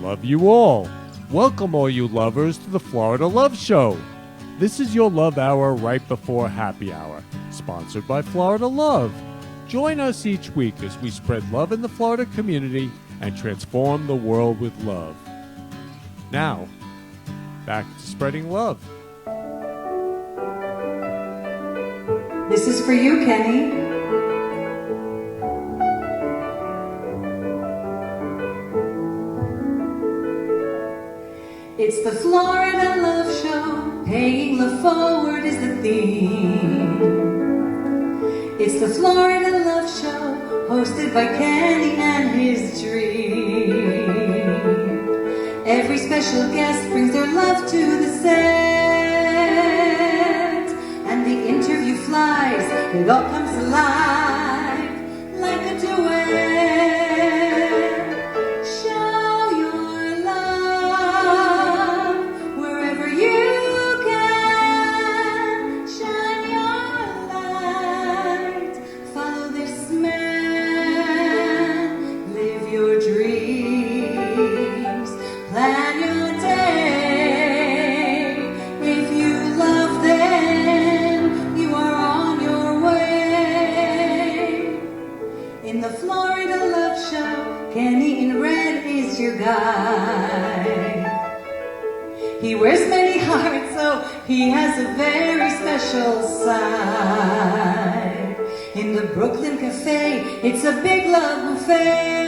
Love you all. Welcome all you lovers to the Florida Love Show. This is your love hour right before happy hour, sponsored by Florida Love. Join us each week as we spread love in the Florida community and transform the world with love. Now, back to spreading love. This is for you, Kenny. It's the Florida Love Show, paying love forward is the theme. It's the Florida Love Show, hosted by Kenny and his dream. Every special guest brings their love to the set, and the interview flies, it all comes alive like a duet. He wears many hearts, so he has a very special side. In the Brooklyn Cafe, it's a big love buffet.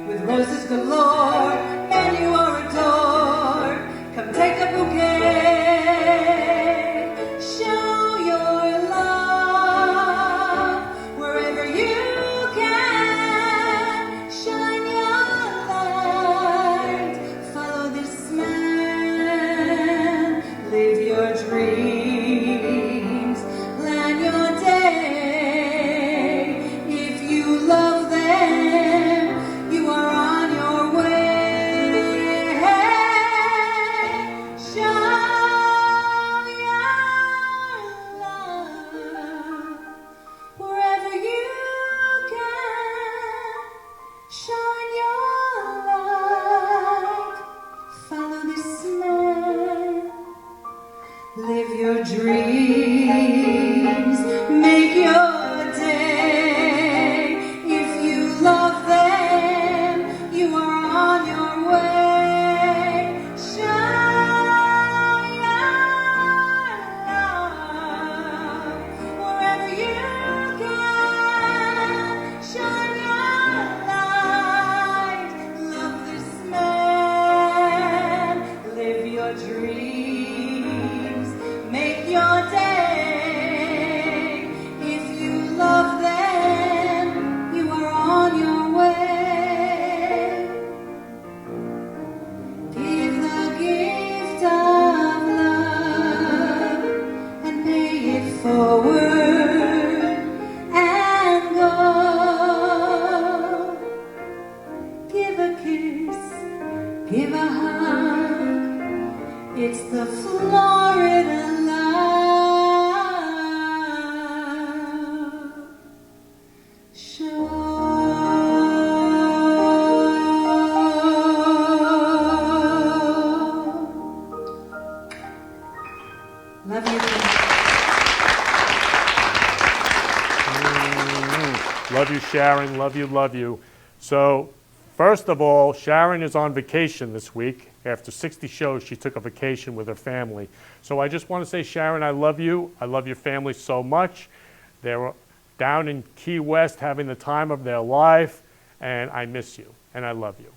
With roses galore, and you are adored. Come take a bouquet. Show your love wherever you can. Shine your light. Follow this man. Live your dreams. Plan your day. If you love them, you are on your way. Show your love wherever you can. Shine your light. Follow this man. Live your dreams. Make your day. If you love them, you are on your way. Shine your love wherever you can. Shine your light. Love this man. Live your dreams. Make your day. If you love them, you are on your way. Give the gift of love and pay it forward and go. Give a kiss, give a hug. It's the Florida Love Show. Love you. Love you, Sharon. Love you, love you. So, first of all, Sharon is on vacation this week. After 60 shows, she took a vacation with her family. So I just want to say, Sharon, I love you. I love your family so much. They're down in Key West having the time of their life, and I miss you, and I love you.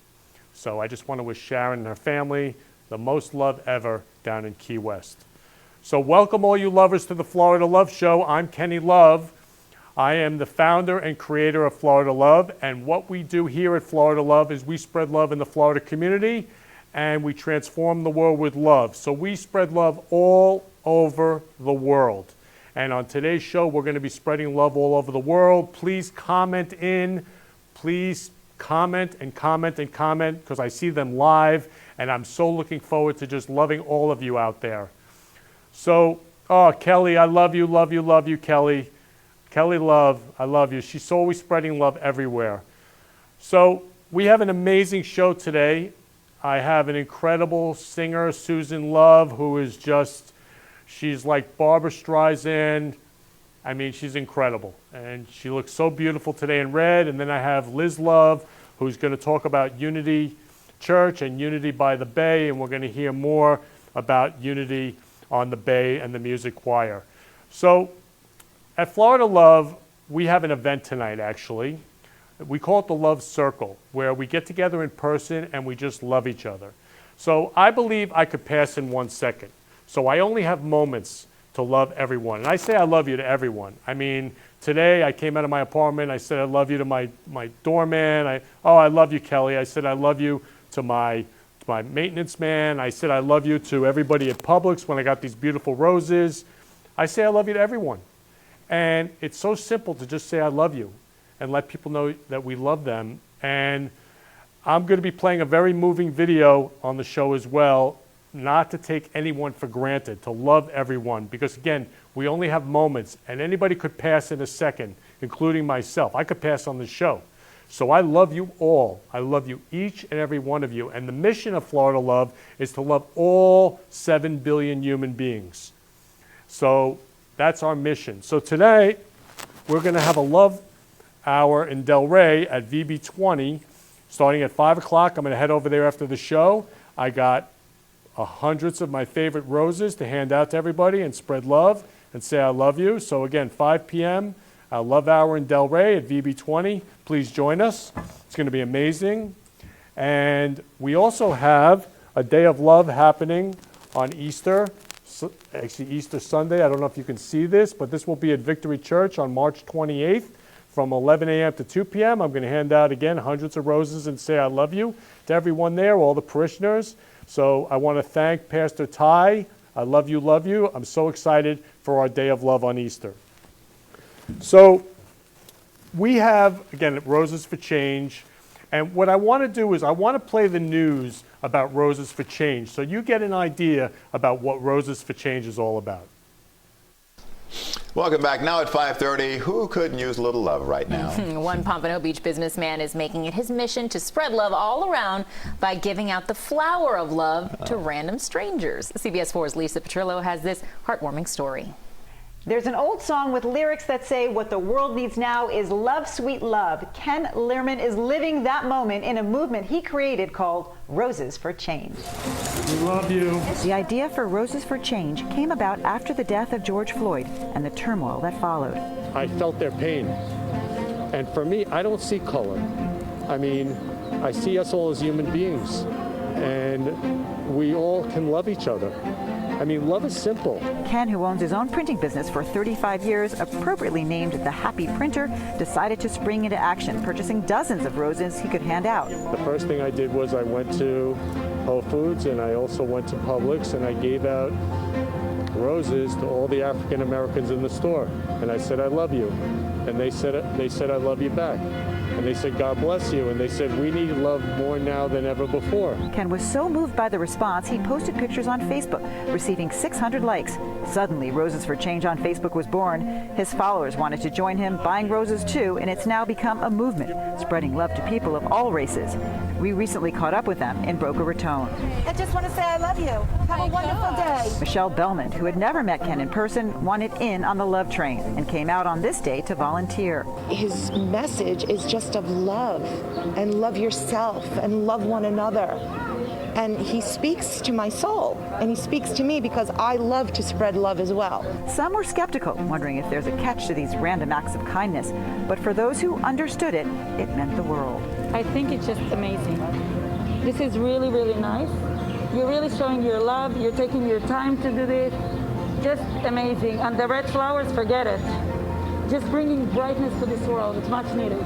So I just want to wish Sharon and her family the most love ever down in Key West. So welcome all you lovers to the Florida Love Show. I'm Kenny Love. I am the founder and creator of Florida Love, and what we do here at Florida Love is we spread love in the Florida community, and we transform the world with love. So we spread love all over the world. And on today's show, we're going to be spreading love all over the world. Please comment in. Please comment and comment and comment, because I see them live, and I'm so looking forward to just loving all of you out there. So, oh, Kelly, I love you, love you, love you, Kelly. Kelly Love, I love you. She's always spreading love everywhere. So we have an amazing show today. I have an incredible singer, Susan Love, who is just, she's like Barbara Streisand. I mean, she's incredible. And she looks so beautiful today in red. And then I have Liz Love, who's going to talk about Unity Church and Unity by the Bay. And we're going to hear more about Unity on the Bay and the music choir. So at Florida Love, we have an event tonight, actually. We call it the Love Circle, where we get together in person and we just love each other. So I believe I could pass in 1 second. So I only have moments to love everyone. And I say I love you to everyone. I mean, today I came out of my apartment, I said I love you to my doorman. I love you, Kelly. I said I love you to my maintenance man. I said I love you to everybody at Publix when I got these beautiful roses. I say I love you to everyone. And it's so simple to just say I love you and let people know that we love them. And I'm going to be playing a very moving video on the show as well, not to take anyone for granted, to love everyone. Because again, we only have moments, and anybody could pass in a second, including myself. I could pass on the show. So I love you all. I love you, each and every one of you. And the mission of Florida Love is to love all 7 billion human beings. So that's our mission. So today, we're going to have a love hour in Delray at VB20, starting at 5 o'clock. I'm going to head over there after the show. I got hundreds of my favorite roses to hand out to everybody and spread love and say I love you. So again, 5 p.m., love hour in Delray at VB20. Please join us. It's going to be amazing. And we also have a day of love happening on Easter, actually Easter Sunday. I don't know if you can see this, but this will be at Victory Church on March 28th. From 11 a.m. to 2 p.m., I'm going to hand out, again, hundreds of roses and say I love you to everyone there, all the parishioners. So I want to thank Pastor Ty. I love you, love you. I'm so excited for our Day of Love on Easter. So we have, again, Roses for Change. And what I want to do is I want to play the news about Roses for Change so you get an idea about what Roses for Change is all about. Welcome back. Now at 5:30, who couldn't use a little love right now? One Pompano Beach businessman is making it his mission to spread love all around by giving out the flower of love to random strangers. CBS 4's Lisa Petrillo has this heartwarming story. There's an old song with lyrics that say what the world needs now is love, sweet love. Ken Lerman is living that moment in a movement he created called Roses for Change. We love you. The idea for Roses for Change came about after the death of George Floyd and the turmoil that followed. I felt their pain. And for me, I don't see color. I mean, I see us all as human beings. And we all can love each other. I mean, love is simple. Ken, who owns his own printing business for 35 years, appropriately named the Happy Printer, decided to spring into action, purchasing dozens of roses he could hand out. The first thing I did was I went to Whole Foods and I also went to Publix and I gave out roses to all the African Americans in the store. And I said, I love you. And they said, I love you back. And they said, God bless you. And they said, we need love more now than ever before. Ken was so moved by the response, he posted pictures on Facebook, receiving 600 likes. Suddenly, Roses for Change on Facebook was born. His followers wanted to join him, buying roses too, and it's now become a movement, spreading love to people of all races. We recently caught up with them in Boca Raton. I just want to say I love you. Have a wonderful day. Michelle Bellman, who had never met Ken in person, wanted in on the love train and came out on this day to volunteer. His message is just of love, and love yourself, and love one another. And he speaks to my soul, and he speaks to me because I love to spread love as well. Some were skeptical, wondering if there's a catch to these random acts of kindness. But for those who understood it, it meant the world. I think it's just amazing. This is really, really nice. You're really showing your love. You're taking your time to do this. Just amazing. And the red flowers, forget it. Just bringing brightness to this world. It's much needed.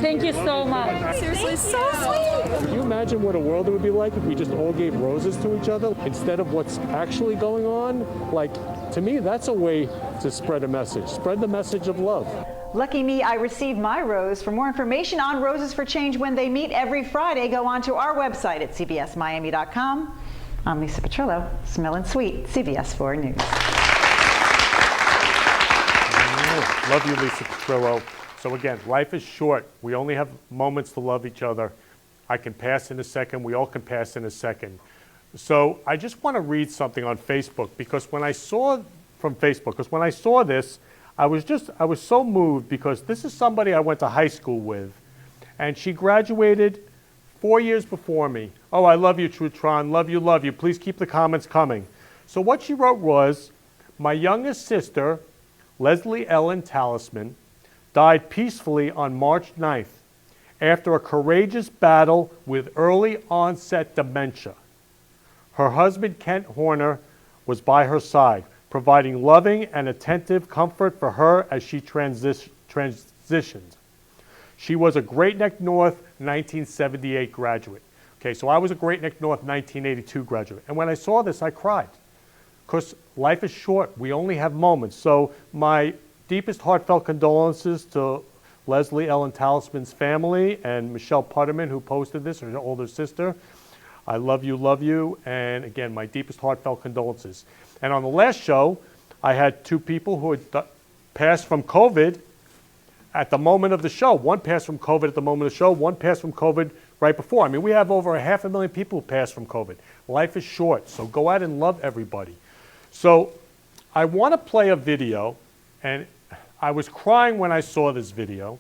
Thank you so much. Seriously, so sweet. Could you imagine what a world it would be like if we just all gave roses to each other instead of what's actually going on? Like, to me, that's a way to spread a message. Spread the message of love. Lucky me, I received my rose. For more information on Roses for Change when they meet every Friday, go on to our website at cbsmiami.com. I'm Lisa Petrillo, Smellin' Sweet, CBS 4 News. Love you, Lisa Petrillo. So again, life is short. We only have moments to love each other. I can pass in a second. We all can pass in a second. So I just want to read something on Facebook because when I saw this, I was so moved because this is somebody I went to high school with, and she graduated 4 years before me. Oh, I love you, Trutron. Love you, love you. Please keep the comments coming. So what she wrote was, my youngest sister, Leslie Ellen Talisman, died peacefully on March 9th after a courageous battle with early onset dementia. Her husband, Kent Horner, was by her side, providing loving and attentive comfort for her as she transitioned. She was a Great Neck North 1978 graduate. Okay, so I was a Great Neck North 1982 graduate. And when I saw this, I cried. Because life is short. We only have moments. So my deepest heartfelt condolences to Leslie Ellen Talisman's family and Michelle Putterman, who posted this, her older sister. I love you, and again, my deepest heartfelt condolences. And on the last show, I had two people who had passed from COVID at the moment of the show. One passed from COVID at the moment of the show, one passed from COVID right before. I mean, we have over 500,000 people who passed from COVID. Life is short, so go out and love everybody. So I want to play a video, and I was crying when I saw this video.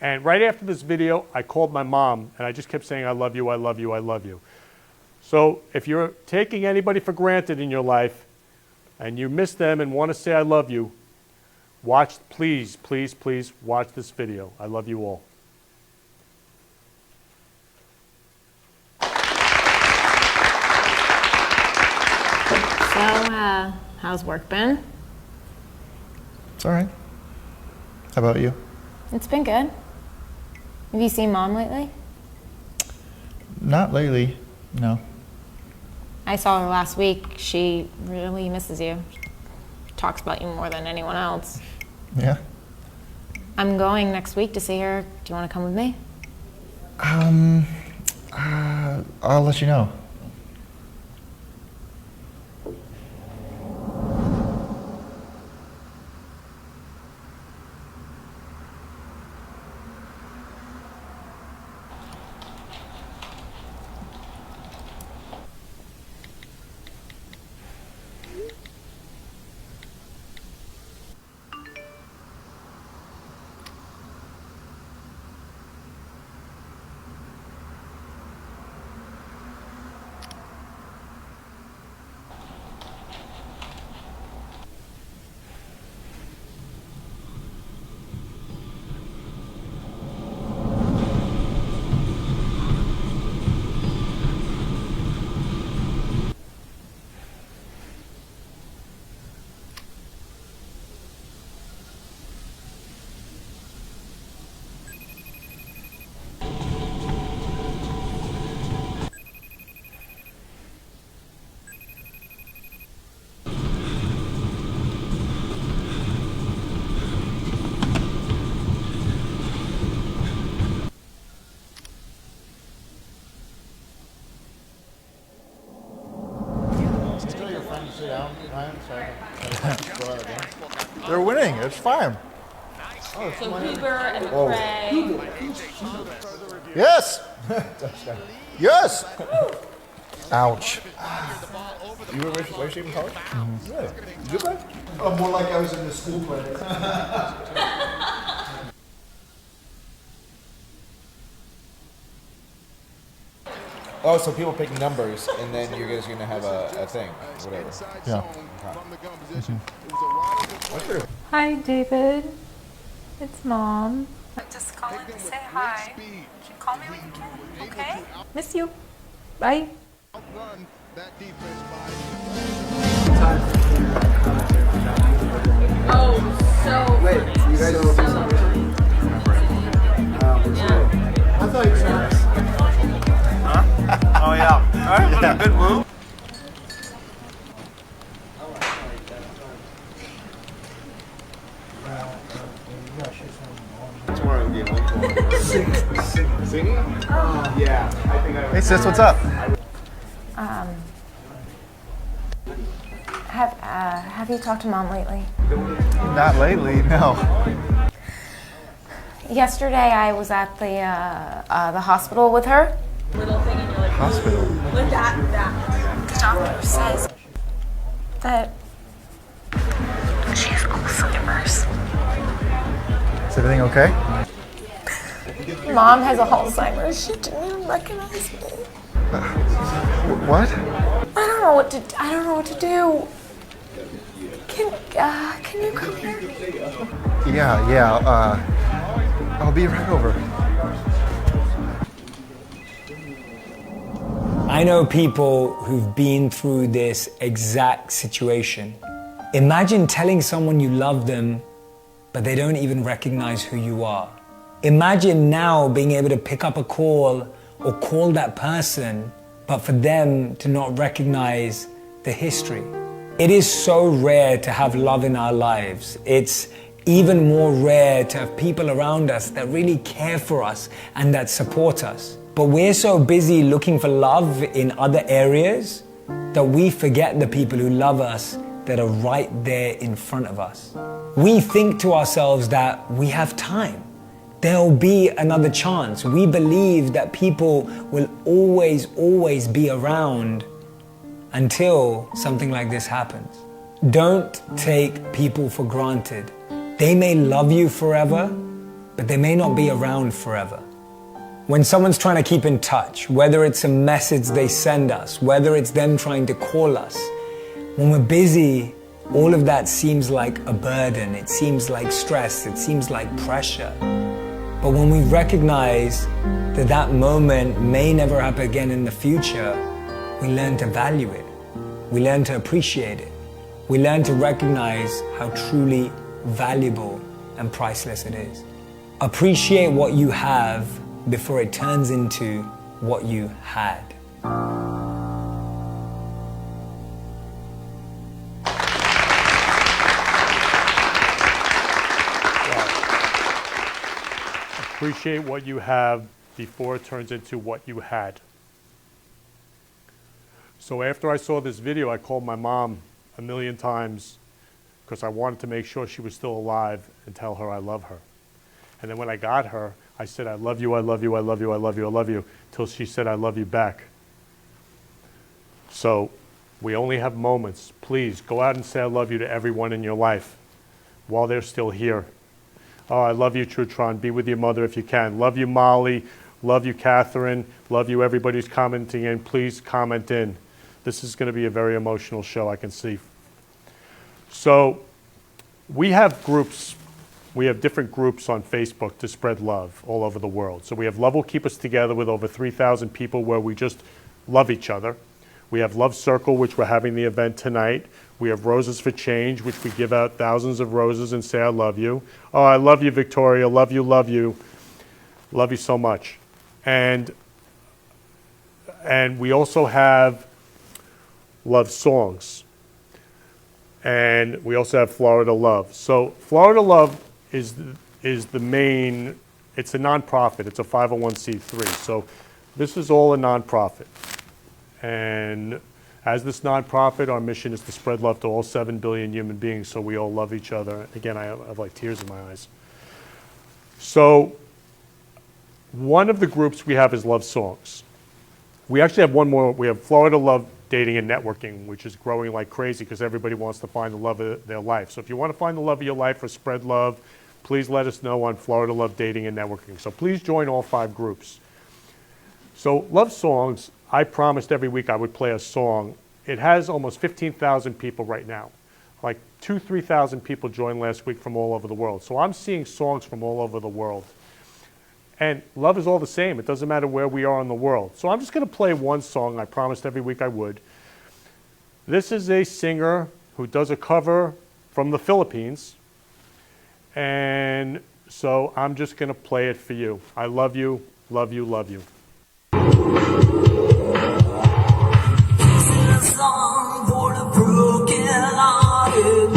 And right after this video, I called my mom, and I just kept saying, I love you, I love you, I love you. So if you're taking anybody for granted in your life and you miss them and want to say I love you, please watch this video. I love you all. So, how's work been? It's all right. How about you? It's been good. Have you seen Mom lately? Not lately, no. I saw her last week. She really misses you. Talks about you more than anyone else. Yeah? I'm going next week to see her. Do you want to come with me? I'll let you know. They're winning. It's fine. So Huber and McRae. Yes. Yes. Ouch. You were wave shaping college? Mm-hmm. Really? Good play? Oh, more like I was in the school play. Oh, so people pick numbers, and then you're just going to have a thing, whatever. Yeah. Hi, David. It's Mom. I'm just calling to say hi. Call me when you can, okay? Miss you. Bye. Oh, so Wait, you guys don't I thought you were Oh yeah. Alright, yeah. Good move. Tomorrow game Singing? Yeah, I think I. Hey sis, what's up? Have you talked to Mom lately? Not lately, no. Yesterday I was at the hospital with her, little thing and you're like, Hospital. like that. The doctor says that she has Alzheimer's. Is everything okay? Mom has Alzheimer's. She didn't even recognize me. What? I don't know what to do. Can you come here? Yeah. I'll be right over. I know people who've been through this exact situation. Imagine telling someone you love them, but they don't even recognize who you are. Imagine now being able to pick up a call or call that person, but for them to not recognize the history. It is so rare to have love in our lives. It's even more rare to have people around us that really care for us and that support us. But we're so busy looking for love in other areas that we forget the people who love us that are right there in front of us. We think to ourselves that we have time. There'll be another chance. We believe that people will always be around until something like this happens. Don't take people for granted. They may love you forever, but they may not be around forever. When someone's trying to keep in touch, whether it's a message they send us, whether it's them trying to call us, when we're busy, all of that seems like a burden. It seems like stress. It seems like pressure. But when we recognize that that moment may never happen again in the future, we learn to value it. We learn to appreciate it. We learn to recognize how truly valuable and priceless it is. Appreciate what you have before it turns into what you had. Appreciate what you have before it turns into what you had. So after I saw this video, I called my mom a million times because I wanted to make sure she was still alive and tell her I love her. And then when I got her, I said, I love you, I love you, I love you, I love you, I love you, till she said, I love you back. So we only have moments. Please go out and say I love you to everyone in your life while they're still here. Oh, I love you, Trutron. Be with your mother if you can. Love you, Molly. Love you, Catherine. Love you, everybody who's commenting in. Please comment in. This is going to be a very emotional show, I can see. So we have groups. We have different groups on Facebook to spread love all over the world. So we have Love Will Keep Us Together with over 3,000 people where we just love each other. We have Love Circle, which we're having the event tonight. We have Roses for Change, which we give out thousands of roses and say, I love you. Oh, I love you, Victoria. Love you, love you. Love you so much. And we also have Love Songs. And we also have Florida Love. So Florida Love is the main, it's a nonprofit. It's a 501c3. So this is all a nonprofit. And as this nonprofit, our mission is to spread love to all 7 billion human beings so we all love each other. Again, I have like tears in my eyes. So one of the groups we have is Love Songs. We actually have one more. We have Florida Love Dating and Networking, which is growing like crazy because everybody wants to find the love of their life. So if you want to find the love of your life or spread love, please let us know on Florida Love Dating and Networking. So please join all 5 groups. So Love Songs, I promised every week I would play a song. It has almost 15,000 people right now. Like 2,000 to 3,000 people joined last week from all over the world. So I'm seeing songs from all over the world. And love is all the same. It doesn't matter where we are in the world. So I'm just going to play one song I promised every week I would. This is a singer who does a cover from the Philippines. And so I'm just going to play it for you. I love you, love you, love you. This is a song for the broken-hearted,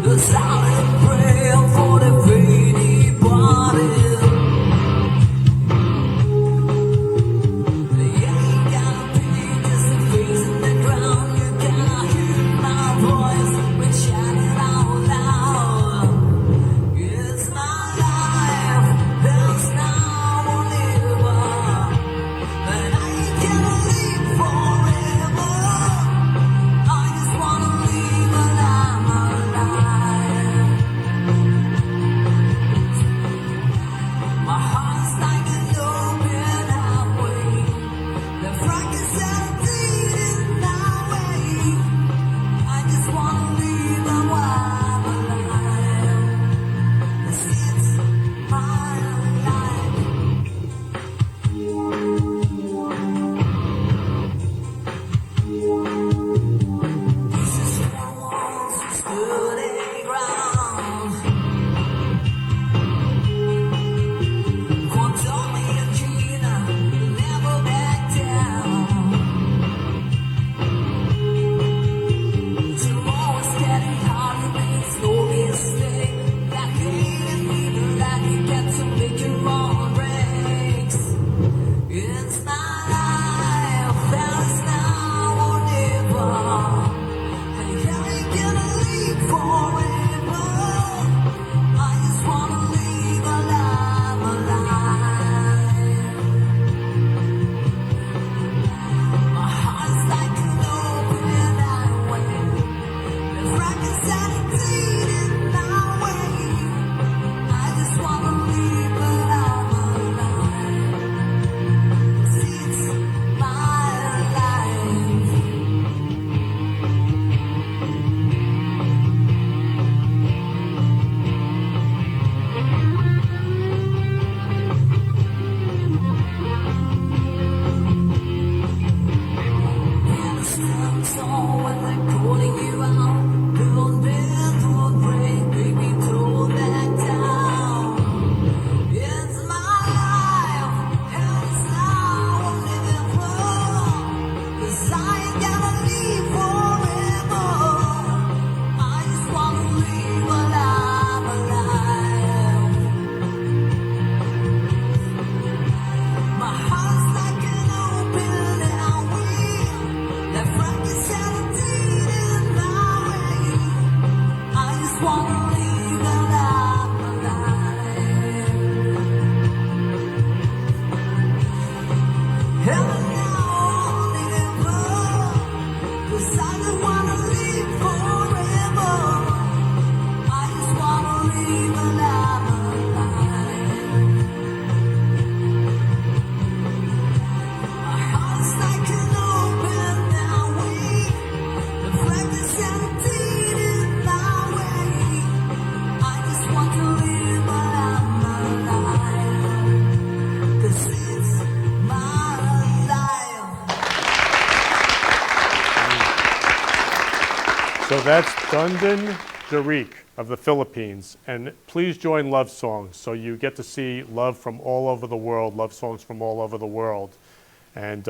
the silent prayer for the faint-hearted. You ain't gotta pity, just a face in the ground. You gotta hear my voice, but shout it out loud. It's my life, there's no I'm alive. My heart's like an open airway. The practice emptied in my way. I just want to live while I'm alive. 'Cause it's my life. So that's Dundon Jarik of the Philippines. And please join Love Songs so you get to see love from all over the world, love songs from all over the world. And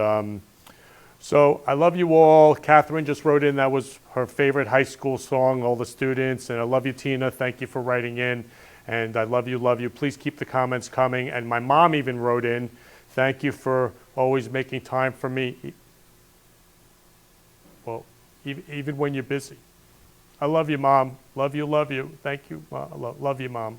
so I love you all. Catherine just wrote in that was her favorite high school song, all the students. And I love you, Tina. Thank you for writing in. And I love you, love you. Please keep the comments coming. And my mom even wrote in, thank you for always making time for me. Well, even when you're busy. I love you, Mom. Love you, love you. Thank you. Love you, Mom.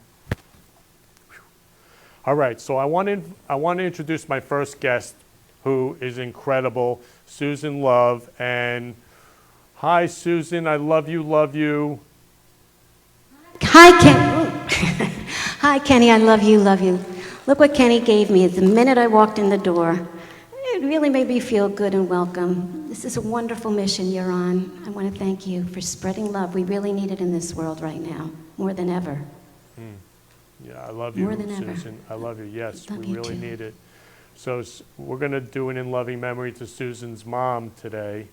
All right, so I want to introduce my first guest, who is incredible, Susan Love. And hi, Susan. I love you, love you. Hi, Ken. Hi, Kenny. I love you, love you. Look what Kenny gave me the minute I walked in the door. It really made me feel good and welcome. This is a wonderful mission you're on. I want to thank you for spreading love. We really need it in this world right now, more than ever. Yeah, I love you, More than ever. Susan. I love you. Yes, Love we you really too. need it. So we're going to do an in loving memory to Susan's mom today.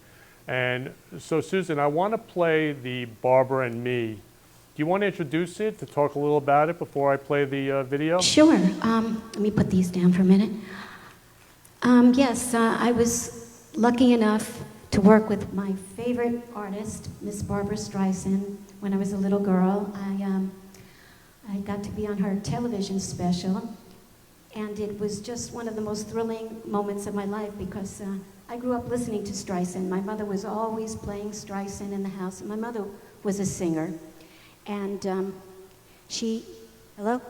And so, Susan, I want to play the Barbara and Me. Do you want to introduce it, to talk a little about it before I play the video? Sure. Let me put these down for a minute. Yes, I was lucky enough to work with my favorite artist, Miss Barbara Streisand, when I was a little girl. I got to be on her television special, and it was just one of the most thrilling moments of my life because I grew up listening to Streisand. My mother was always playing Streisand in the house, and my mother was a singer. And hello?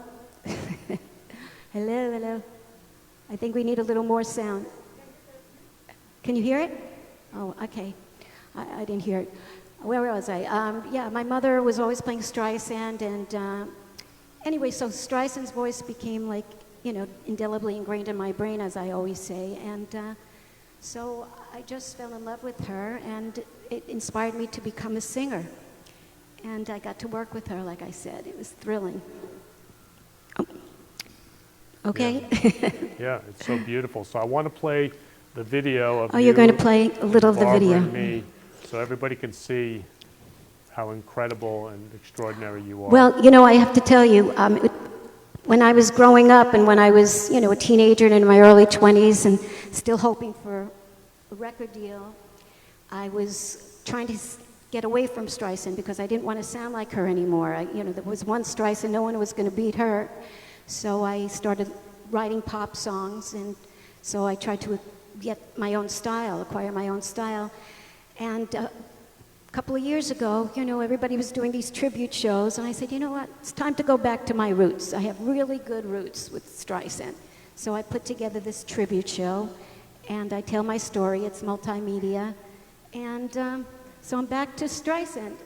Hello, hello. I think we need a little more sound. Can you hear it? Oh, okay. I didn't hear it. Where was I? Yeah, my mother was always playing Streisand, and anyway, so Streisand's voice became like, indelibly ingrained in my brain, as I always say, and so I just fell in love with her, and it inspired me to become a singer. And I got to work with her, like I said. It was thrilling. Okay? Yeah, it's so beautiful. So I want to play the video of You're going to play a little of the Barbara video. and Me, so everybody can see how incredible and extraordinary you are. Well, I have to tell you, when I was growing up and when I was, a teenager and in my early 20s and still hoping for a record deal, I was trying to get away from Streisand because I didn't want to sound like her anymore. There was one Streisand, no one was going to beat her. So I started writing pop songs, and so I tried to get my own style, acquire my own style. And a couple of years ago, everybody was doing these tribute shows, and I said, you know what, it's time to go back to my roots. I have really good roots with Streisand. So I put together this tribute show, and I tell my story. It's multimedia. And so I'm back to Streisand.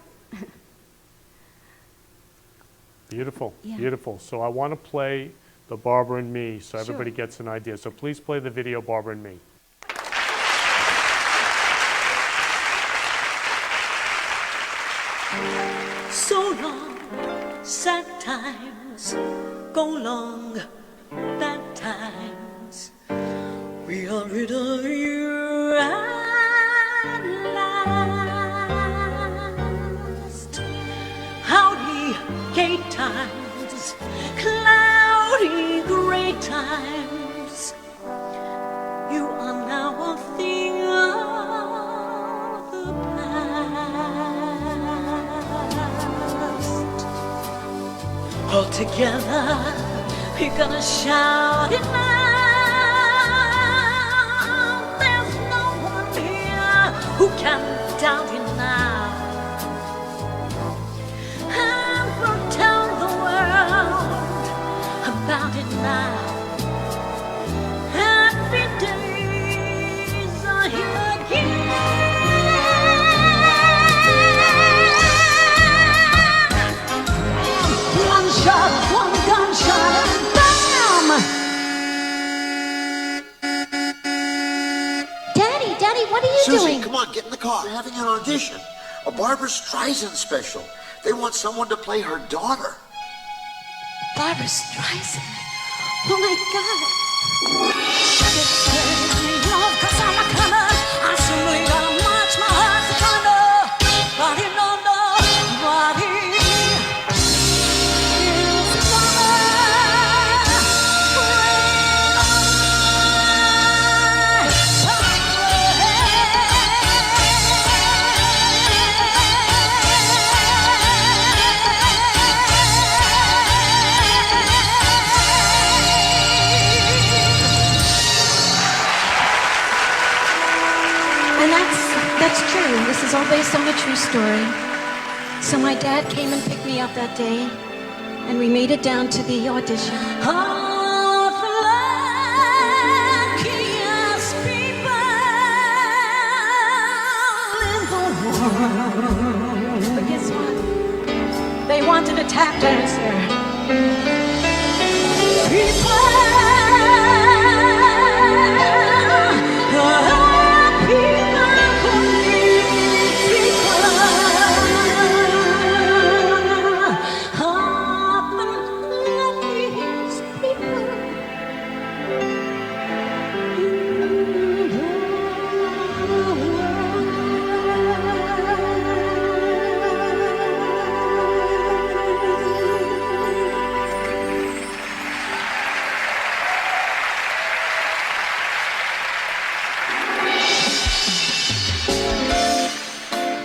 Beautiful, Yeah. beautiful. So I want to play the Barbara and Me so Sure. everybody gets an idea. So please play the video, Barbara and Me. So long, sad times go long, bad times. We are rid of you at last. Howdy, gay times, cloudy, gray times. You are now a thing of the past. All together, we're gonna shout it now. There's no one here who can doubt it now. And we'll tell the world about it now. Happy days are here again. One shot, one get in the car. They're having an audition, a Barbara Streisand special. They want someone to play her daughter. Barbara Streisand? Oh my God. Cause I'm a comer. I simply gotta march my heart to thunder. Body no no, body is And that's true. This is all based on a true story. So my dad came and picked me up that day, and we made it down to the audition. But guess what? They wanted a tap dancer.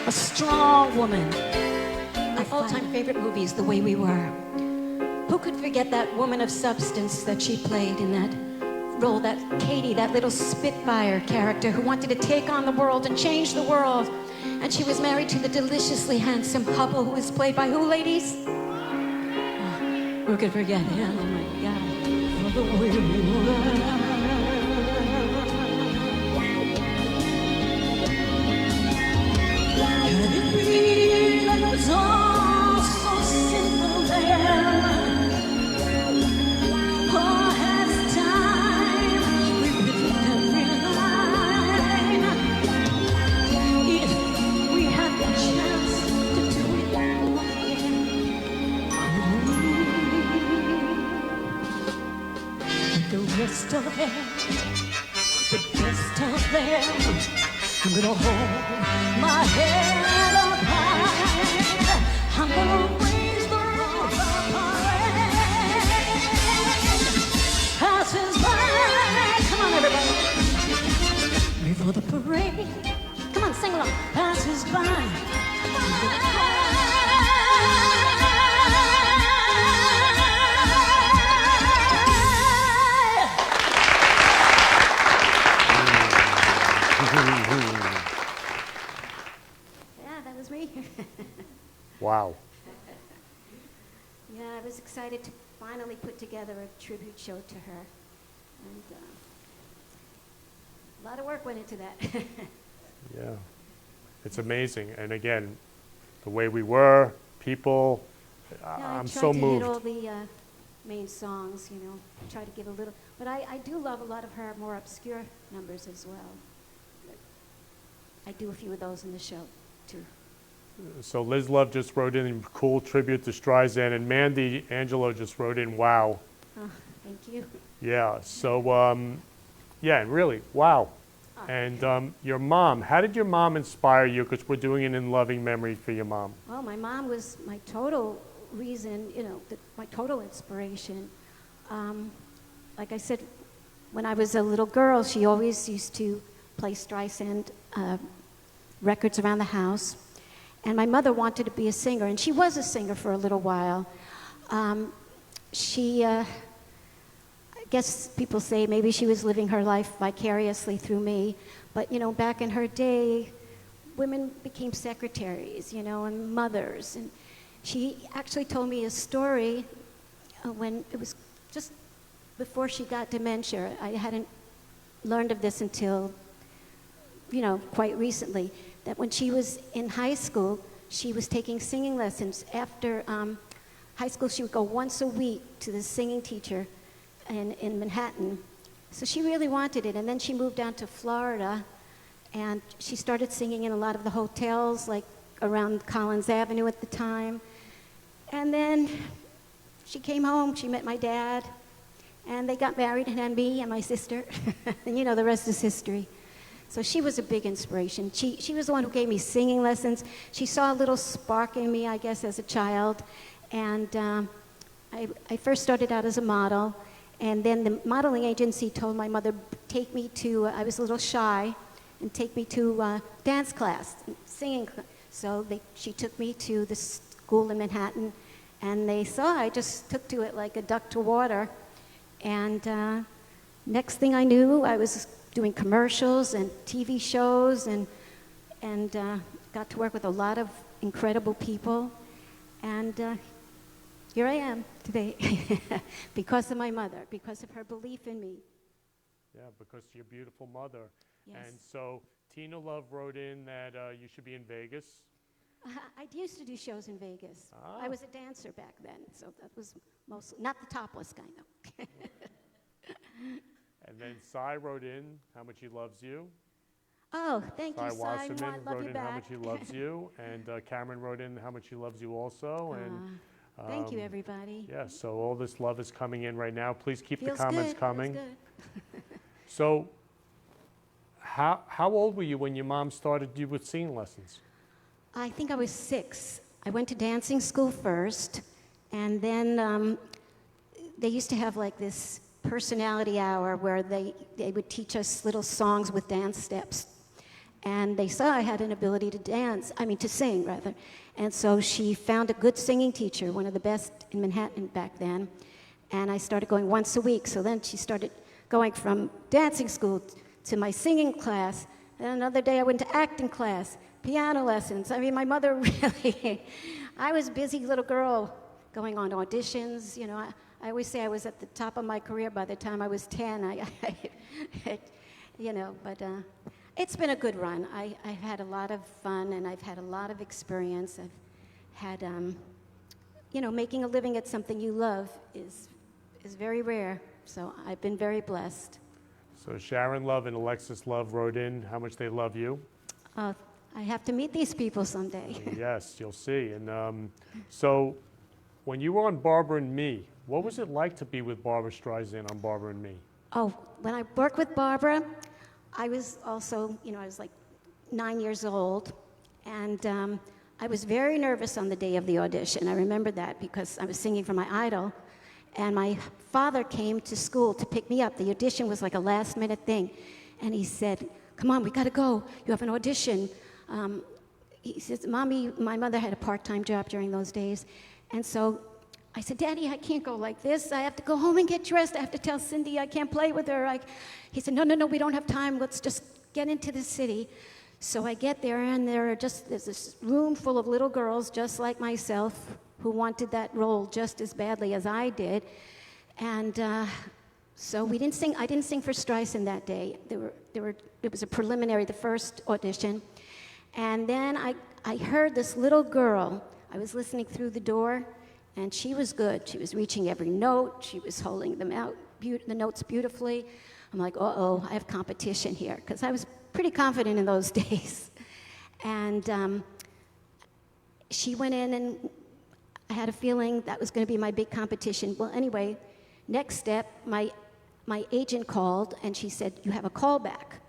A strong woman. My all-time favorite movie is The Way We Were. Who could forget that woman of substance that she played in that role, that Katie, that little Spitfire character who wanted to take on the world and change the world. And she was married to the deliciously handsome Hubble, who was played by who, ladies? Oh, who could forget him? Oh my God. For the way we were. It was all so simple then. Oh, has time repeated every line? If we had the chance to do it all again, the rest of them, the best of them, I'm gonna hold my head up high. I'm gonna raise the roof of parade. Passes by. Come on, everybody. Before the parade. Come on, sing along. Passes by. Yeah, that was me. Wow. Yeah, I was excited to finally put together a tribute show to her. And a lot of work went into that. Yeah. It's amazing. And again, The Way We Were, people, I'm so moved. I tried to hit all the main songs, you know, try to give a little. But I do love a lot of her more obscure numbers as well. I do a few of those in the show, too. So Liz Love just wrote in a cool tribute to Streisand, and Mandy Angelo just wrote in, wow. Oh, thank you. Yeah, so, yeah, really, wow. And your mom, how did your mom inspire you? Because we're doing it in loving memory for your mom. Well, my mom was my total reason, you know, my total inspiration. Like I said, when I was a little girl, she always used to play Streisand records around the house. And my mother wanted to be a singer, and she was a singer for a little while. I guess people say maybe she was living her life vicariously through me, but you know, back in her day, women became secretaries, you know, and mothers. And she actually told me a story when it was just before she got dementia. I hadn't learned of this until, you know, quite recently, that when she was in high school, she was taking singing lessons. After high school, she would go once a week to the singing teacher in Manhattan. So she really wanted it. And then she moved down to Florida, And she started singing in a lot of the hotels, like around Collins Avenue at the time. And then she came home, she met my dad, and they got married and had me and my sister. And you know, the rest is history. So she was a big inspiration. She was the one who gave me singing lessons. She saw a little spark in me, I guess, as a child. And I first started out as a model. And then the modeling agency told my mother, take me to, I was a little shy, and take me to dance class, singing. So she took me to the school in Manhattan. And they saw I just took to it like a duck to water. And next thing I knew, I was doing commercials and TV shows and got to work with a lot of incredible people. And here I am today because of my mother, because of her belief in me. Yeah, because your beautiful mother. Yes. And so Tina Love wrote in that you should be in Vegas. I used to do shows in Vegas. Ah. I was a dancer back then, so that was mostly, not the topless kind though. And then Cy wrote in how much he loves you. Oh, thank you, Cy Cy. Wasserman Love wrote you in how back. much he loves you. And Cameron wrote in how much he loves you also. And Thank you, everybody. yeah, so all this love is coming in right now. Please keep Feels the comments good. coming. Feels good. So how old were you when your mom started you with singing lessons? I think I was 6. I went to dancing school first, and then they used to have like this personality hour where they would teach us little songs with dance steps. And they saw I had an ability to to sing rather. And so she found a good singing teacher, one of the best in Manhattan back then. And I started going once a week. So then she started going from dancing school to my singing class. And another day I went to acting class, piano lessons. I mean, my mother really, I was a busy little girl going on auditions. You know, I always say I was at the top of my career by the time I was 10. You know, but it's been a good run. I've had a lot of fun and I've had a lot of experience. I've had, you know, making a living at something you love is very rare. So I've been very blessed. So Sharon Love and Alexis Love wrote in how much they love you. I have to meet these people someday. Yes, you'll see. And so when you were on Barbara and Me, what was it like to be with Barbara Streisand on Barbara and Me? Oh, when I worked with Barbara, I was also, you know, I was like 9 years old, and I was very nervous on the day of the audition. I remember that because I was singing for my idol, and my father came to school to pick me up. The audition was like a last-minute thing, and he said, "Come on, we gotta go. You have an audition." He says, "Mommy," my mother had a part-time job during those days, and so I said, "Daddy, I can't go like this. I have to go home and get dressed. I have to tell Cindy I can't play with her." He said, no, we don't have time. Let's just get into the city. So I get there, and there's this room full of little girls just like myself who wanted that role just as badly as I did. And so we didn't sing. I didn't sing for Streisand that day. It was a preliminary, the first audition. And then I heard this little girl. I was listening through the door, and she was good. She was reaching every note. She was holding them out, the notes beautifully. I'm like, uh-oh, I have competition here, because I was pretty confident in those days. And she went in, and I had a feeling that was going to be my big competition. Well, anyway, next step, my agent called, and she said, "You have a callback,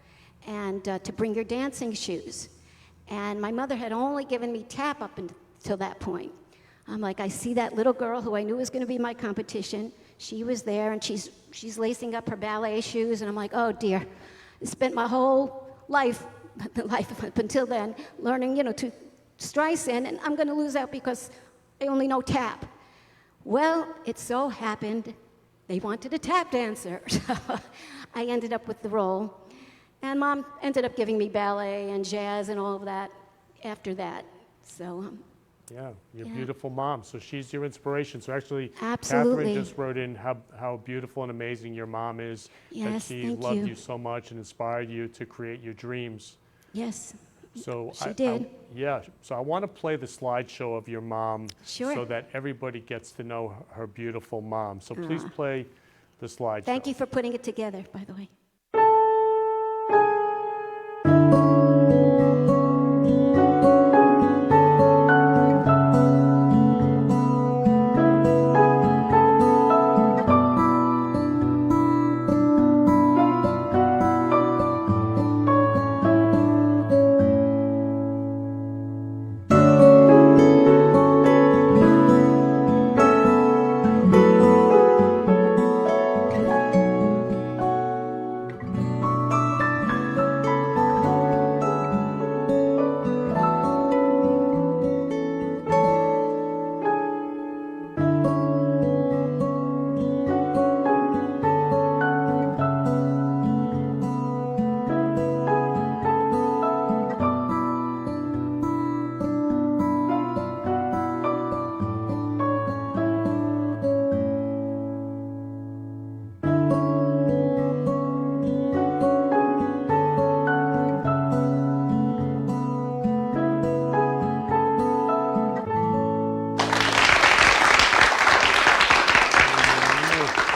and to bring your dancing shoes." And my mother had only given me tap up until that point. I'm like, I see that little girl who I knew was going to be my competition. She was there, and she's lacing up her ballet shoes, and I'm like, oh dear. I spent my whole life up until then learning, you know, to Streisand, and I'm going to lose out because I only know tap. Well, it so happened they wanted a tap dancer, so I ended up with the role. And Mom ended up giving me ballet and jazz and all of that after that. So yeah, your beautiful mom. So she's your inspiration. So actually, absolutely. Catherine just wrote in how beautiful and amazing your mom is. Yes, that she thank loved you. you so much and inspired you to create your dreams. Yes, so she did. So I want to play the slideshow of your mom Sure. so that everybody gets to know her beautiful mom. So please play the slideshow. Thank you for putting it together, by the way.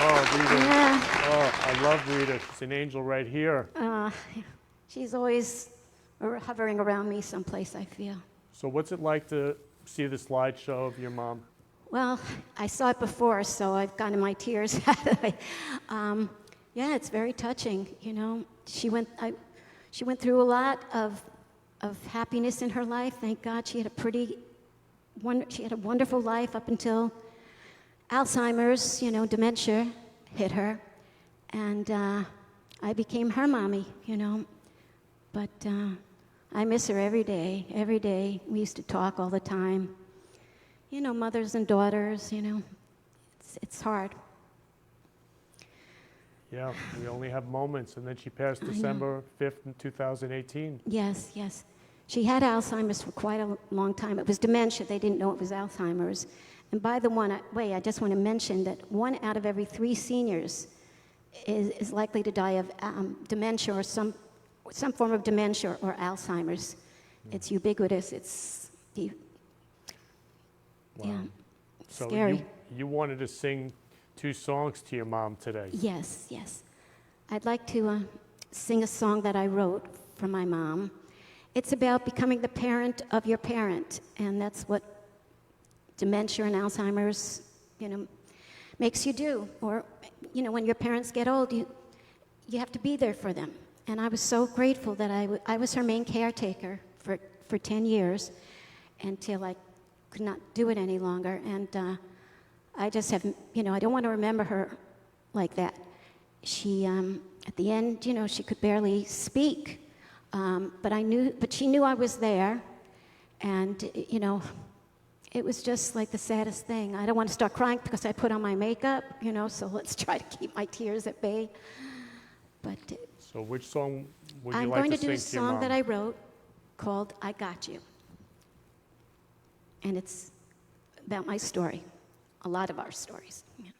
Oh, Rita. Yeah. Oh, I love Rita. She's an angel right here. She's always hovering around me someplace, I feel. So what's it like to see the slideshow of your mom? Well, I saw it before, so I've gotten my tears out of it. Yeah, it's very touching. You know, she went through a lot of happiness in her life. Thank God, she had a wonderful life up until Alzheimer's, dementia hit her, and I became her mommy. But I miss her every day. Every day, we used to talk all the time. Mothers and daughters, it's hard. Yeah, we only have moments. And then she passed December 5th in 2018. Yes, yes. She had Alzheimer's for quite a long time. It was dementia. They didn't know it was Alzheimer's. And by the way, I just want to mention that 1 out of every 3 seniors is likely to die of dementia or some form of dementia or Alzheimer's. It's ubiquitous. It's deep. Wow. Yeah. So Scary. you wanted to sing 2 songs to your mom today. Yes, yes. I'd like to sing a song that I wrote for my mom. It's about becoming the parent of your parent, and that's what dementia and Alzheimer's, makes you do. Or, when your parents get old, you have to be there for them. And I was so grateful that I was her main caretaker for 10 years until I could not do it any longer. And I just have, I don't want to remember her like that. She, at the end, she could barely speak. But she knew I was there. And, it was just like the saddest thing. I don't want to start crying because I put on my makeup, so let's try to keep my tears at bay. But So which song would you I'm like going to to sing do a to your song mom? that I wrote called I Got You. And it's about my story, a lot of our stories. Yeah.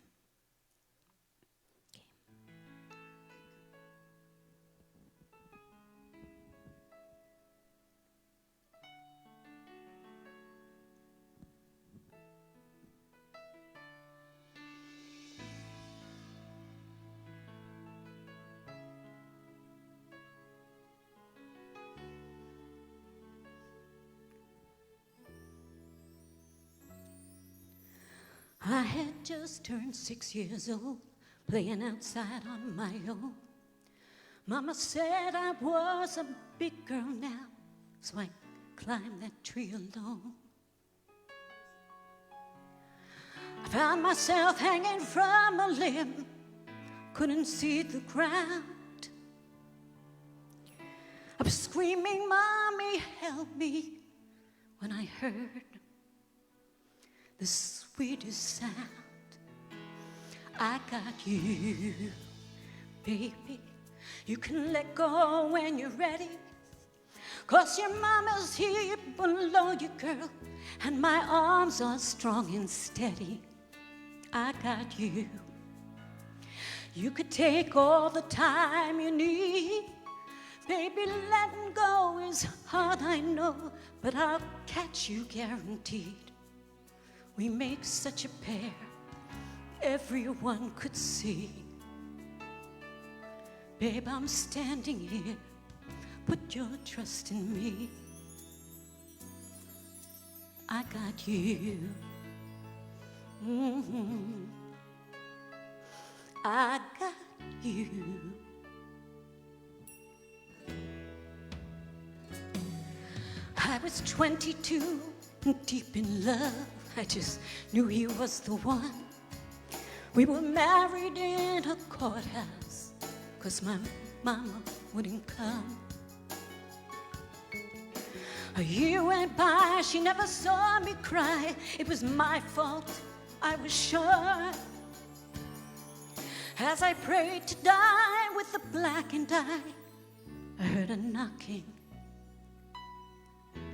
I had just turned 6 years old, playing outside on my own. Mama said I was a big girl now, so I climbed that tree alone. I found myself hanging from a limb, couldn't see the ground. I was screaming, "Mommy, help me," when I heard the sweetest sound. I got you, baby. You can let go when you're ready, 'cause your mama's here below you, girl, and my arms are strong and steady. I got you. You could take all the time you need. Baby, letting go is hard, I know, but I'll catch you guaranteed. We make such a pair everyone could see. Babe, I'm standing here, put your trust in me. I got you. I got you. I was 22, deep in love. I just knew he was the one. We were married in a courthouse, 'cause my mama wouldn't come. A year went by, she never saw me cry. It was my fault, I was sure. As I prayed to die with the blackened eye, I heard a knocking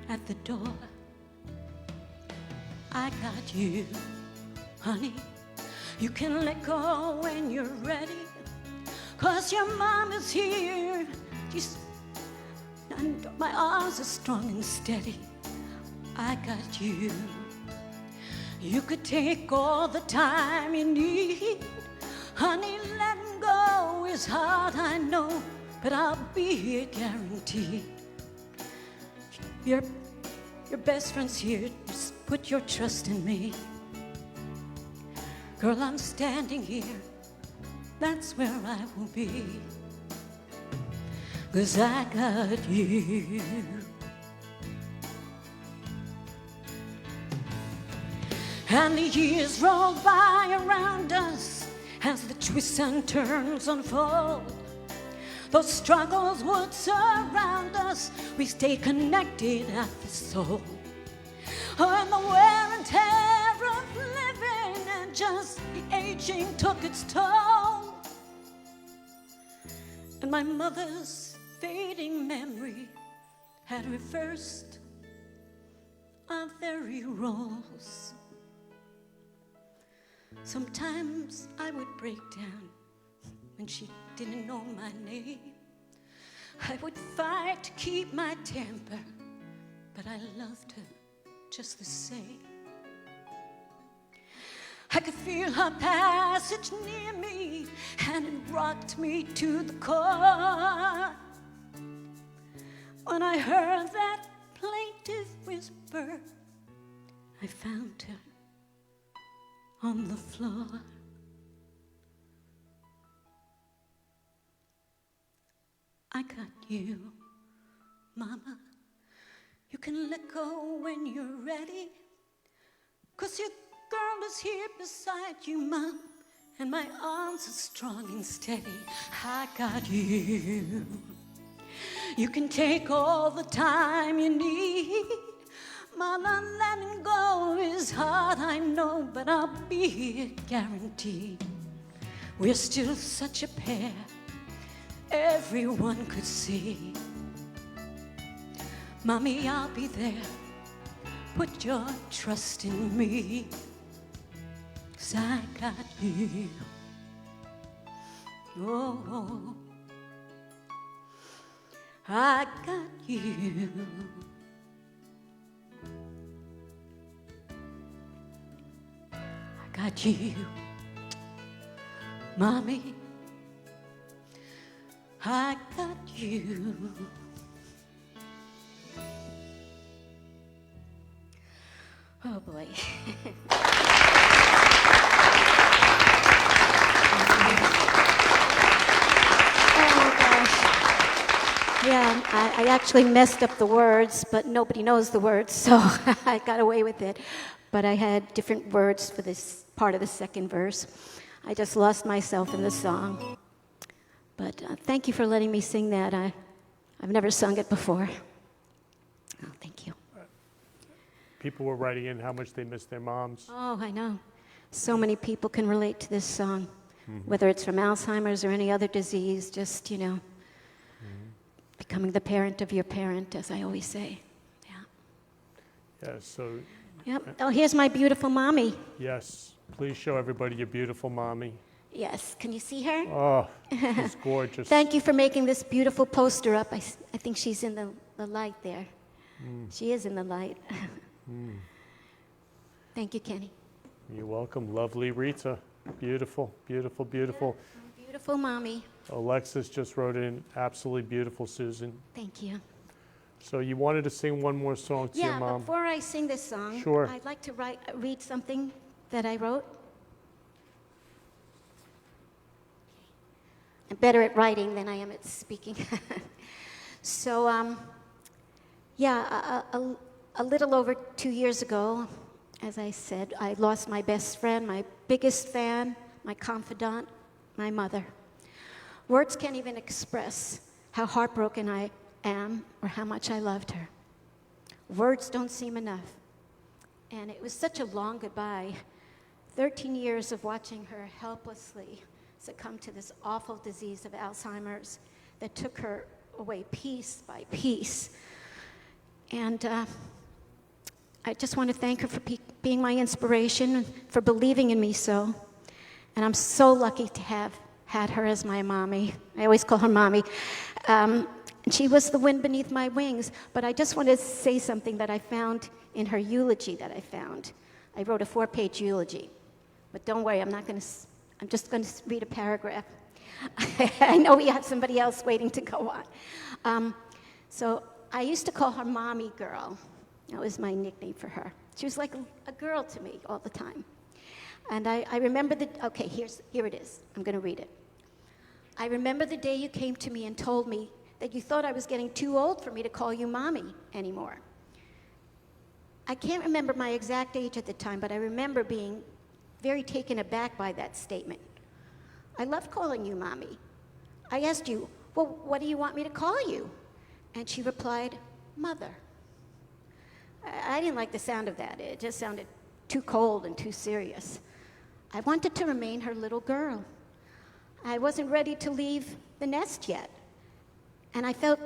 at the door. I got you, honey. You can let go when you're ready, 'cause your mom is here. And my arms are strong and steady. I got you. You could take all the time you need, Honey, letting go is hard, I know, but I'll be here guaranteed. Your best friend's here, just put your trust in me. Girl, I'm standing here, that's where I will be. 'Cause I got you. And the years roll by around us as the twists and turns unfold. Those struggles would surround us, we stayed connected at the soul. And the wear and tear of living and just the aging took its toll. And my mother's fading memory had reversed our very roles. Sometimes I would break down when she didn't know my name. I would fight to keep my temper, but I loved her just the same. I could feel her passage near me, and it rocked me to the core. When I heard that plaintive whisper, I found her on the floor. I got you, Mama. You can let go when you're ready, 'cause your girl is here beside you, Mom, and my arms are strong and steady. I got you. You can take all the time you need. Mama, letting go is hard, I know, but I'll be here guaranteed. We're still such a pair, everyone could see. Mommy, I'll be there, put your trust in me, 'cause I got you. Oh, I got you. I got you, Mommy. I got you. Oh boy. Yeah, I actually messed up the words, but nobody knows the words, so I got away with it. But I had different words for this part of the second verse. I just lost myself in the song. But thank you for letting me sing that. I've never sung it before. Oh, thank you. People were writing in how much they miss their moms. Oh, I know. So many people can relate to this song, whether it's from Alzheimer's or any other disease, just, becoming the parent of your parent, as I always say. Yeah, so. Yep. Oh, here's my beautiful mommy. Yes, please show everybody your beautiful mommy. Yes, can you see her? Oh, she's gorgeous. Thank you for making this beautiful poster up. I think she's in the light there. She is in the light. Thank you, Kenny. You're welcome. Lovely Rita. Beautiful, beautiful, beautiful. Yeah, beautiful mommy. Alexis just wrote in, absolutely beautiful, Susan. Thank you. So you wanted to sing one more song to your Yeah, mom? before I sing this song, Sure. I'd like to read something that I wrote. I'm better at writing than I am at speaking. So, a little over 2 years ago, as I said, I lost my best friend, my biggest fan, my confidant, my mother. Words can't even express how heartbroken I am or how much I loved her. Words don't seem enough. And it was such a long goodbye. 13 years of watching her helplessly succumb to this awful disease of Alzheimer's that took her away piece by piece. And I just want to thank her for being my inspiration and for believing in me so. And I'm so lucky to have had her as my mommy. I always call her mommy. And she was the wind beneath my wings. But I just want to say something that I found in her eulogy that I found. I wrote a 4-page eulogy. But don't worry, I'm not going to I'm just going to read a paragraph. I know we have somebody else waiting to go on. So I used to call her Mommy Girl. That was my nickname for her. She was like a girl to me all the time. And I remember okay, here it is. I'm going to read it. I remember the day you came to me and told me that you thought I was getting too old for me to call you Mommy anymore. I can't remember my exact age at the time, but I remember being very taken aback by that statement. I loved calling you Mommy. I asked you, well, what do you want me to call you? And she replied, Mother. I didn't like the sound of that. It just sounded too cold and too serious. I wanted to remain her little girl. I wasn't ready to leave the nest yet. And I felt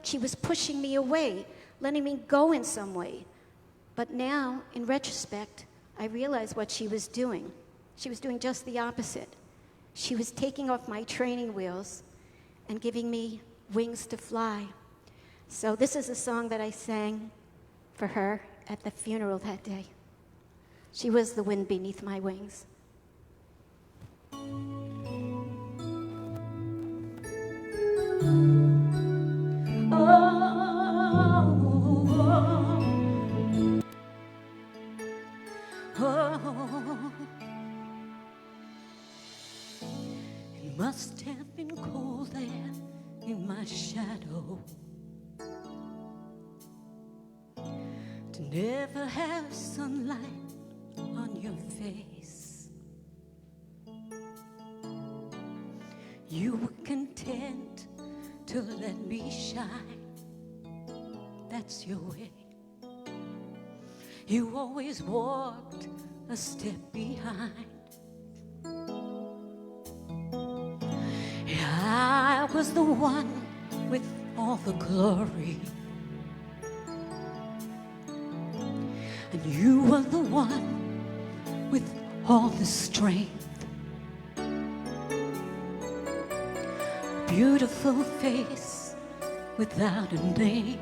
she was pushing me away, letting me go in some way. But now, in retrospect, I realized what she was doing. She was doing just the opposite. She was taking off my training wheels and giving me wings to fly. So this is a song that I sang for her at the funeral that day. She was the wind beneath my wings. It must have been cold there in my shadow to never have sunlight on your face. You were content to let me shine. That's your way. You always walked a step behind. I was the one with all the glory, and you were the one with all the strength. Beautiful face without a name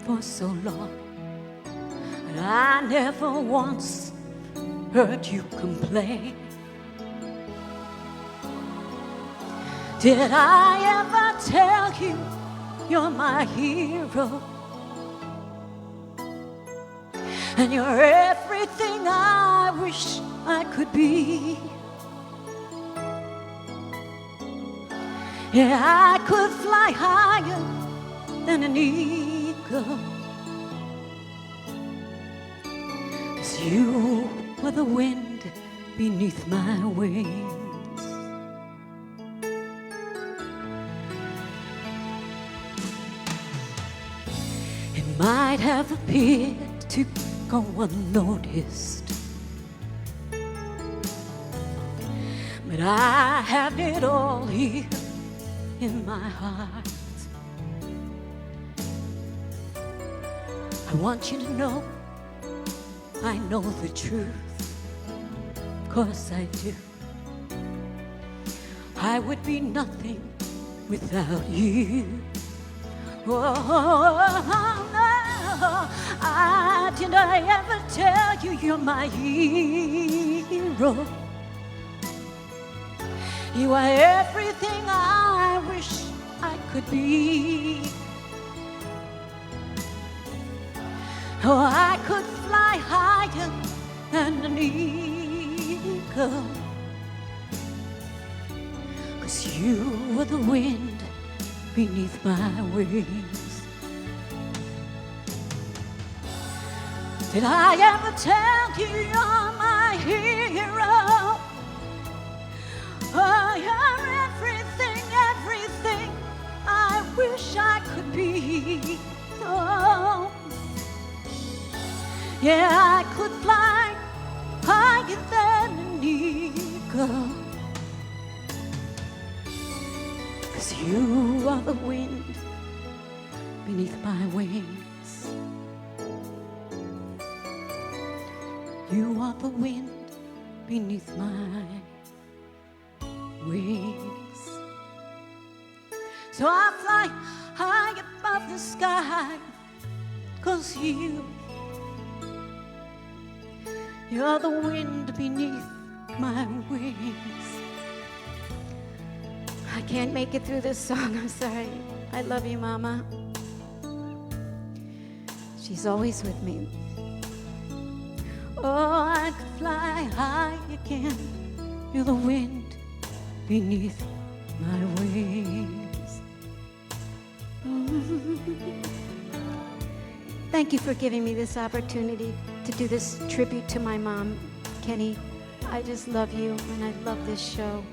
for so long. And I never once heard you complain. Did I ever tell you you're my hero? And you're everything I wish I could be. Yeah, I could fly higher than an eagle, 'cause you were the wind beneath my wings. It might have appeared to go unnoticed, but I have it all here in my heart. I want you to know I know the truth, 'cause I do. I would be nothing without you. Oh, no. Did I ever tell you you're my hero? You are everything I wish I could be. Oh, I could fly higher than an eagle, 'cause you were the wind beneath my wings. Did I ever tell you you're my hero? Oh, you're everything, everything I wish I could be. Oh, yeah, I could fly higher than an eagle, 'cause you are the wind beneath my wings. You are the wind beneath my wings. So I fly high above the sky, 'cause You're the wind beneath my wings. I can't make it through this song, I'm sorry. I love you, Mama. She's always with me. Oh, I could fly high again. You're the wind beneath my wings. Thank you for giving me this opportunity to do this tribute to my mom, Kenny. I just love you, and I love this show.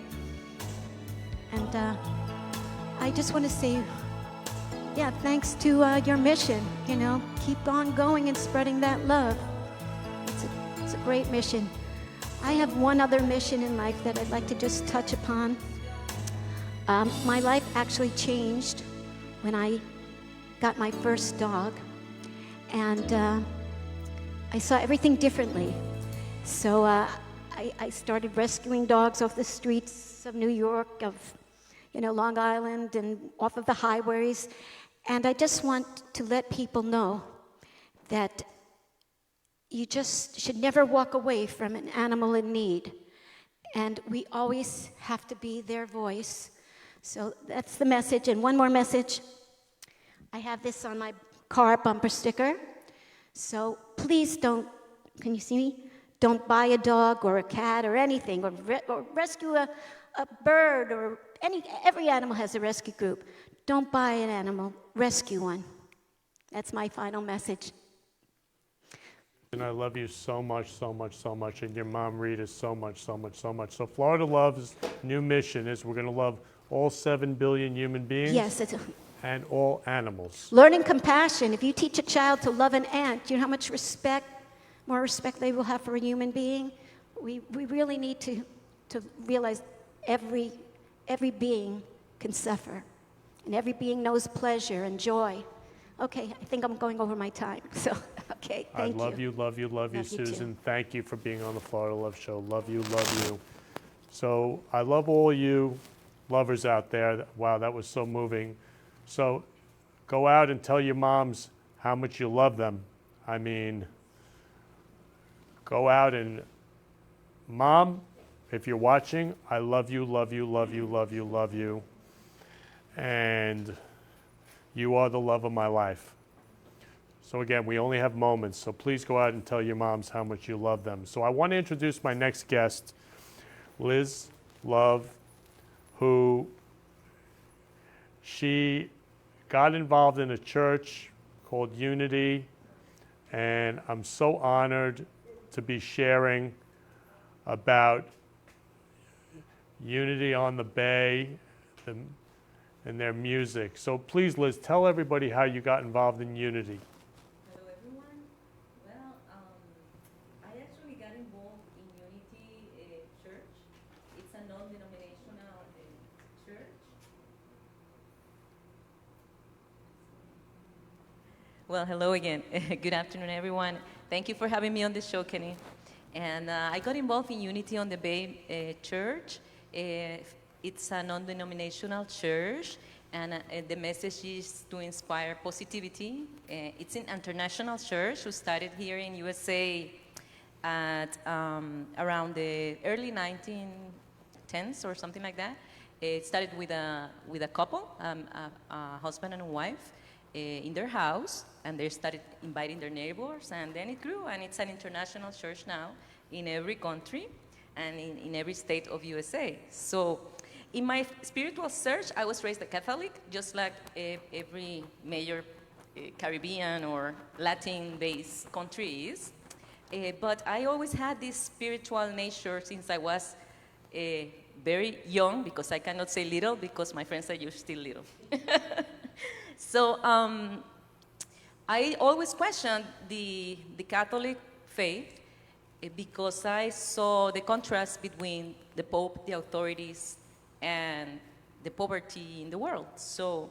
And I just want to say, yeah, thanks to your mission. You know, keep on going and spreading that love. It's a great mission. I have one other mission in life that I'd like to just touch upon. My life actually changed when I got my first dog, and I saw everything differently. So I started rescuing dogs off the streets of New York, of Long Island, and off of the highways. And I just want to let people know that you just should never walk away from an animal in need. And we always have to be their voice. So that's the message. And one more message. I have this on my car bumper sticker. So please don't, can you see me? Don't buy a dog or a cat or anything, or rescue a bird, or every animal has a rescue group. Don't buy an animal, rescue one. That's my final message. And I love you so much, so much, so much. And your mom, Rita, so much, so much, so much. So Florida Love's new mission is we're going to love all 7 billion human beings. Yes. And all animals. Learning compassion. If you teach a child to love an ant, do you know how much more respect they will have for a human being? We really need to realize every being can suffer. And every being knows pleasure and joy. Okay, I think I'm going over my time. So, okay, thank you. I love you, love you, love you, Susan. Thank you for being on the Florida Love Show. Love you, love you. So I love all you lovers out there. Wow, that was so moving. So go out and tell your moms how much you love them. I mean, go out and, Mom, if you're watching, I love you, love you, love you, love you, love you. And you are the love of my life. So again, we only have moments, so please go out and tell your moms how much you love them. So I want to introduce my next guest, Liz Love, who she got involved in a church called Unity, and I'm so honored to be sharing about Unity on the Bay and their music. So please, Liz, tell everybody how you got involved in Unity. Hello, everyone. Well, I actually got involved in Unity Church. It's a non-denominational church. Well, hello again. Good afternoon, everyone. Thank you for having me on the show, Kenny. And I got involved in Unity on the Bay Church. It's a non-denominational church, and the message is to inspire positivity. It's an international church who started here in USA at around the early 1910s or something like that. It started with a couple, a husband and a wife, in their house, and they started inviting their neighbors, and then it grew, and it's an international church now in every country and in every state of USA. So in my spiritual search, I was raised a Catholic, just like every major Caribbean or Latin-based country is. But I always had this spiritual nature since I was very young, because I cannot say little, because my friends say you're still little. So I always questioned the Catholic faith because I saw the contrast between the Pope, the authorities, and the poverty in the world. So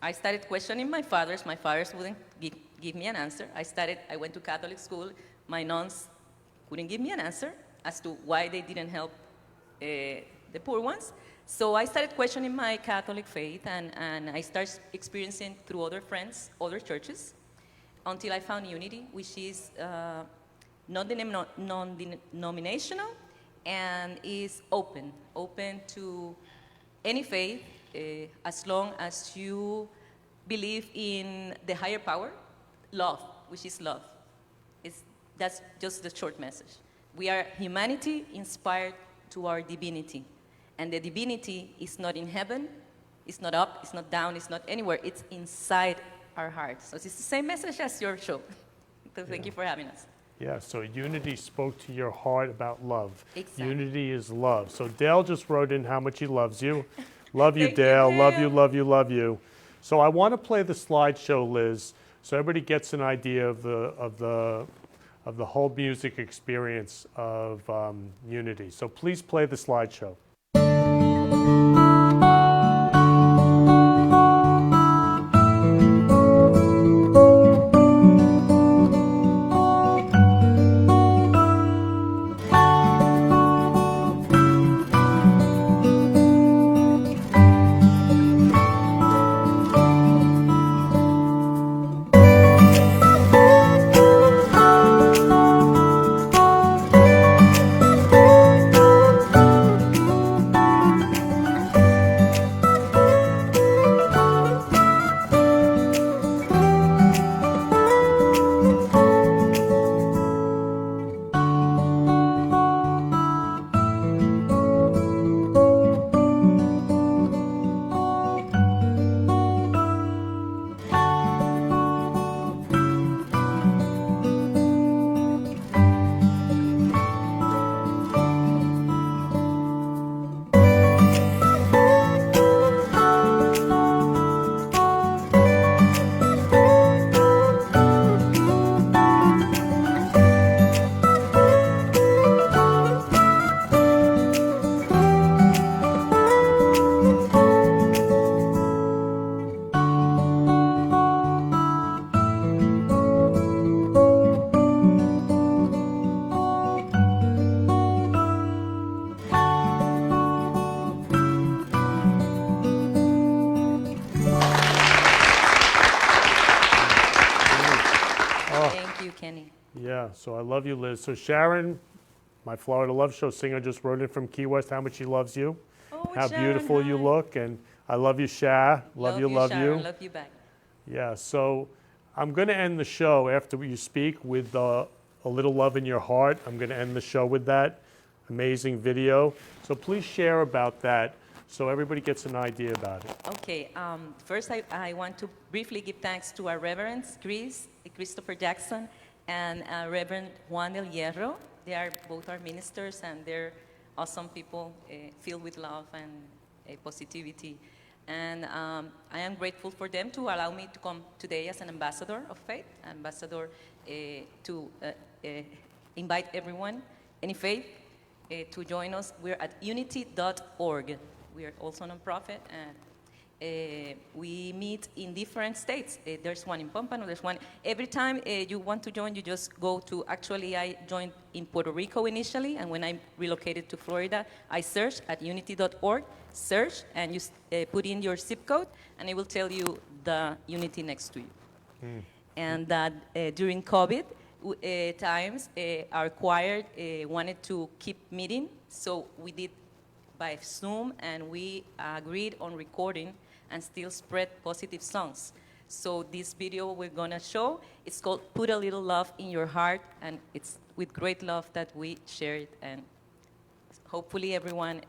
I started questioning my fathers. My fathers wouldn't give me an answer. I went to Catholic school. My nuns couldn't give me an answer as to why they didn't help the poor ones. So I started questioning my Catholic faith, and I started experiencing through other friends, other churches, until I found Unity, which is non-denominational, and is open to any faith, as long as you believe in the higher power, love, which is love. That's just the short message. We are humanity inspired to our divinity. And the divinity is not in heaven, it's not up, it's not down, it's not anywhere, it's inside our hearts. So it's the same message as your show. So thank you for having us. Yeah, so unity spoke to your heart about love. Exactly. Unity is love. So Dale just wrote in how much he loves you. Love you, Thank you, Dale. Love Dale. you, love you, love you. So I want to play the slideshow, Liz, so everybody gets an idea of the whole music experience of unity. So please play the slideshow. Thank you, Kenny. Yeah, so I love you, Liz. So Sharon, my Florida Love Show singer, just wrote in from Key West how much she loves you, how Sharon, beautiful you look, and I love you, Sha. Love you, love Sharon. you. Love you back. Yeah, so I'm going to end the show after you speak with A Little Love in Your Heart. I'm going to end the show with that amazing video. So please share about that so everybody gets an idea about it. Okay, first I want to briefly give thanks to our reverends, Christopher Jackson, and Reverend Juan del Hierro. They are both our ministers, and they're awesome people filled with love and positivity. And I am grateful for them to allow me to come today as an ambassador of faith, ambassador to invite everyone, any faith, to join us. We're at unity.org. We are also a nonprofit, and we meet in different states. There's one in Pompano, there's one. Every time you want to join, you just go to, actually I joined in Puerto Rico initially, and when I relocated to Florida, I searched at unity.org, search, and you put in your zip code, and it will tell you the unity next to you. And that during COVID times, our choir wanted to keep meeting, so we did by Zoom, and we agreed on recording and still spread positive songs. So this video we're gonna show, it's called Put a Little Love in Your Heart, and it's with great love that we share it, and hopefully everyone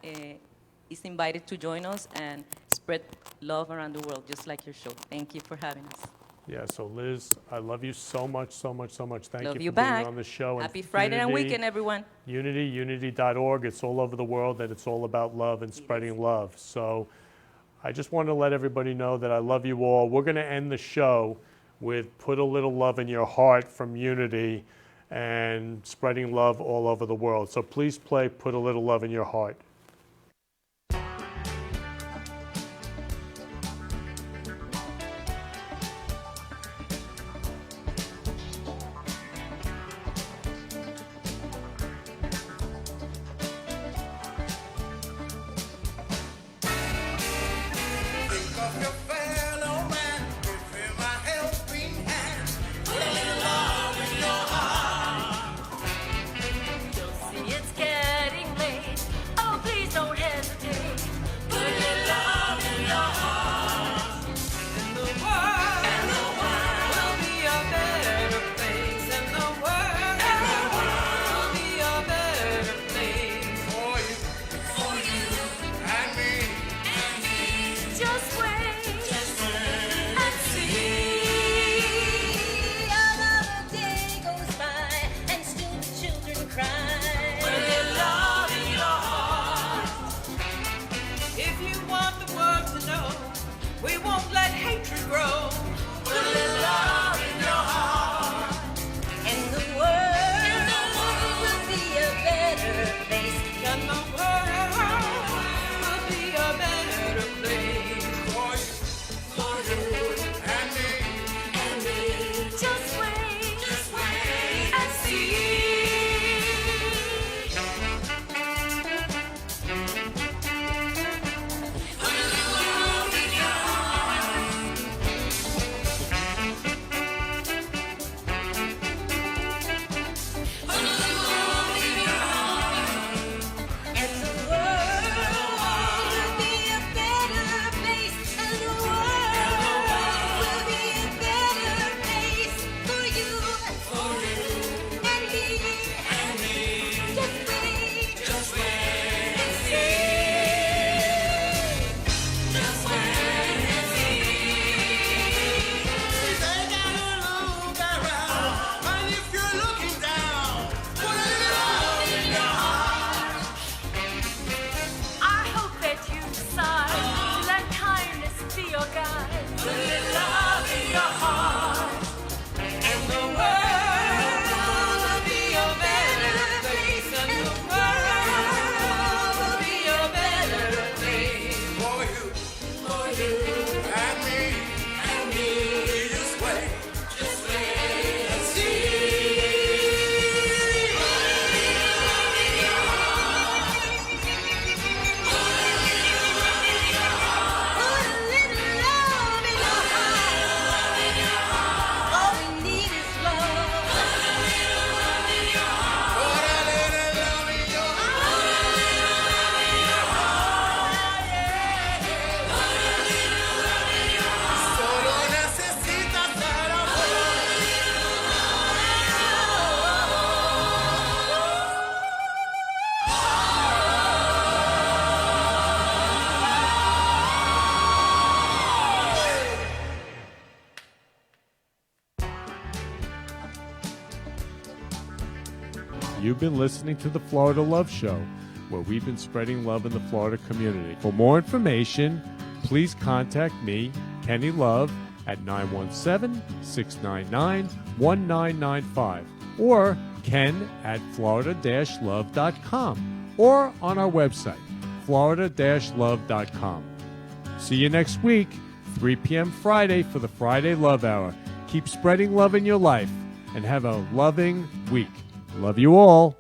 is invited to join us and spread love around the world, just like your show. Thank you for having us. Yeah, so Liz, I love you so much, so much, so much. Thank Love you you for back. being on the show. Happy And Friday and Unity, weekend, everyone. Unity, unity.org. It's all over the world, that it's all about love and spreading love. So I just want to let everybody know that I love you all. We're going to end the show with Put a Little Love in Your Heart from Unity and spreading love all over the world. So please play Put a Little Love in Your Heart. You've been listening to the Florida Love Show, where we've been spreading love in the Florida community. For more information, please contact me, Kenny Love, at 917-699-1995 or ken@florida-love.com or on our website, florida-love.com. See you next week, 3 p.m. Friday for the Friday Love Hour. Keep spreading love in your life and have a loving week. Love you all.